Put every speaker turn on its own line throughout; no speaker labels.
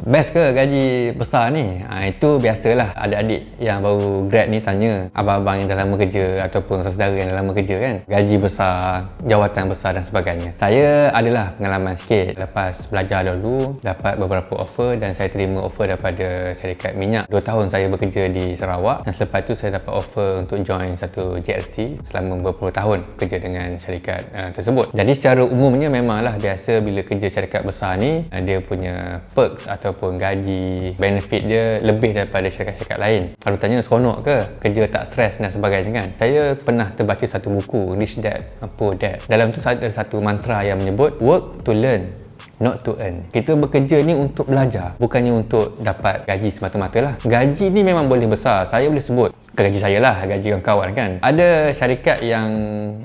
Best ke gaji besar ni? Itu biasalah adik-adik yang baru grad ni tanya abang-abang yang dah lama kerja ataupun saudara yang dah lama kerja kan. Gaji besar, jawatan besar dan sebagainya. Saya adalah pengalaman sikit. Lepas belajar dulu, dapat beberapa offer dan saya terima offer daripada syarikat minyak. 2 tahun saya bekerja di Sarawak dan selepas tu saya dapat offer untuk join satu JLC selama berpuluh tahun kerja dengan syarikat tersebut. Jadi secara umumnya memanglah biasa bila kerja syarikat besar ni, dia punya perks ataupun gaji, benefit dia lebih daripada syarikat-syarikat lain. Kalau tanya seronok ke, kerja tak stres dan sebagainya kan. Saya pernah terbaca satu buku, Rich Dad Poor Dad. Dalam tu ada satu mantra yang menyebut work to learn, not to earn. Kita bekerja ni untuk belajar, bukannya untuk dapat gaji semata-mata lah. Gaji ni memang boleh besar. Saya boleh sebut gaji saya lah, gaji kawan-kawan kan. Ada syarikat yang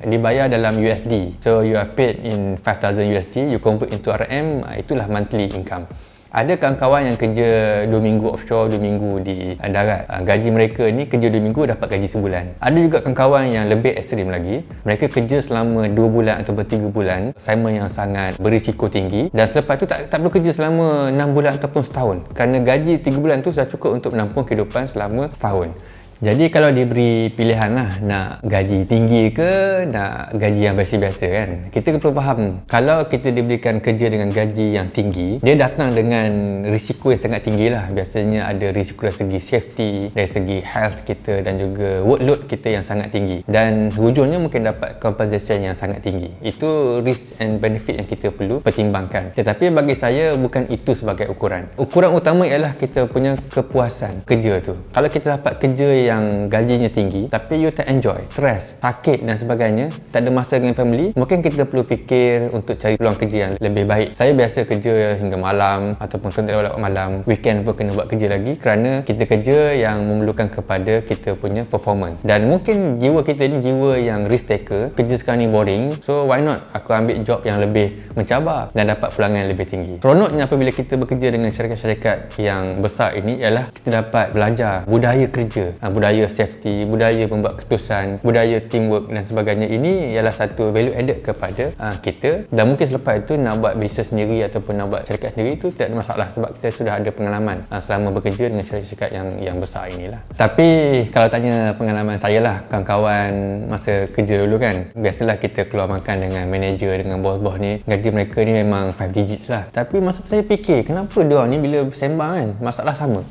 dibayar dalam USD. So you are paid in 5,000 USD, you convert into RM, itulah monthly income. Ada kawan-kawan yang kerja 2 minggu offshore, 2 minggu di darat. Gaji mereka ni kerja 2 minggu dapat gaji sebulan. Ada juga kawan-kawan yang lebih ekstrim lagi. Mereka kerja selama 2 bulan ataupun 3 bulan. Assignment yang sangat berisiko tinggi. Dan selepas tu tak perlu kerja selama 6 bulan ataupun setahun. Kerana gaji 3 bulan tu sudah cukup untuk menampung kehidupan selama setahun. Jadi kalau diberi pilihan lah, nak gaji tinggi ke nak gaji yang biasa-biasa kan, kita perlu faham kalau kita diberikan kerja dengan gaji yang tinggi, dia datang dengan risiko yang sangat tinggi lah. Biasanya ada risiko dari segi safety, dari segi health kita dan juga workload kita yang sangat tinggi, dan hujungnya mungkin dapat compensation yang sangat tinggi. Itu risk and benefit yang kita perlu pertimbangkan. Tetapi bagi saya bukan itu sebagai ukuran. Ukuran utama ialah kita punya kepuasan kerja tu. Kalau kita dapat kerja yang gajinya tinggi tapi you tak enjoy, stres, sakit dan sebagainya, tak ada masa dengan family, mungkin kita perlu fikir untuk cari peluang kerja yang lebih baik. Saya biasa kerja hingga malam ataupun kena lewat malam, weekend pun kena buat kerja lagi kerana kita kerja yang memerlukan kepada kita punya performance. Dan mungkin jiwa kita ni jiwa yang risk taker, kerja sekarang ni boring, so why not aku ambil job yang lebih mencabar dan dapat pulangan yang lebih tinggi. Seronoknya apabila kita bekerja dengan syarikat-syarikat yang besar ini ialah kita dapat belajar budaya kerja, budaya safety, budaya membuat keputusan, budaya teamwork dan sebagainya. Ini ialah satu value added kepada kita, dan mungkin selepas itu nak buat bisnes sendiri ataupun nak buat syarikat sendiri itu tidak ada masalah sebab kita sudah ada pengalaman selama bekerja dengan syarikat-syarikat yang besar inilah. Tapi kalau tanya pengalaman saya lah, kawan-kawan masa kerja dulu kan, biasalah kita keluar makan dengan manager, dengan bos-bos ni, gaji mereka ni memang 5 digits lah. Tapi masa saya fikir, kenapa diorang ni bila sembang kan, masalah sama.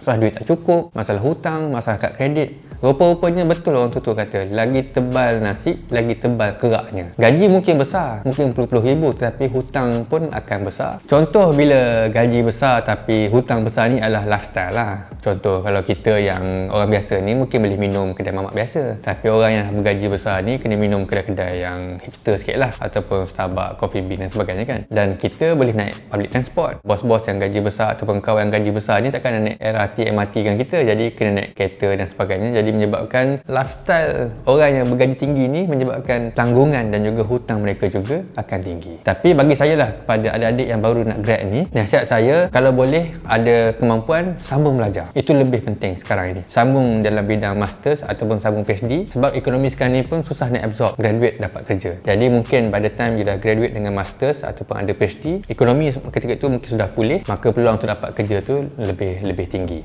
Masalah duit tak cukup, masalah hutang, masalah kad kredit. Rupa-rupanya betul orang tutur kata, lagi tebal nasi, lagi tebal keraknya. Gaji mungkin besar, mungkin puluh-puluh ribu, tapi hutang pun akan besar. Contoh bila gaji besar tapi hutang besar ni adalah lifestyle lah. Contoh kalau kita yang orang biasa ni mungkin boleh minum kedai mamak biasa, tapi orang yang bergaji besar ni kena minum kedai-kedai yang hipster sikit lah, ataupun Starbucks, Coffee Bean dan sebagainya kan. Dan kita boleh naik public transport. Bos-bos yang gaji besar ataupun kawan yang gaji besar ni takkan naik LRT, MRT kan kita, jadi kena naik kereta dan sebagainya. Jadi menyebabkan lifestyle orang yang bergaji tinggi ni menyebabkan tanggungan dan juga hutang mereka juga akan tinggi. Tapi bagi saya lah, kepada adik-adik yang baru nak grad ni, nasihat saya kalau boleh ada kemampuan, sambung belajar. Itu lebih penting sekarang ini. Sambung dalam bidang masters ataupun sambung PhD, sebab ekonomi sekarang ni pun susah nak absorb graduate dapat kerja. Jadi mungkin by the time you dah graduate dengan masters ataupun ada PhD, ekonomi ketika itu mungkin sudah pulih, maka peluang untuk dapat kerja tu lebih tinggi.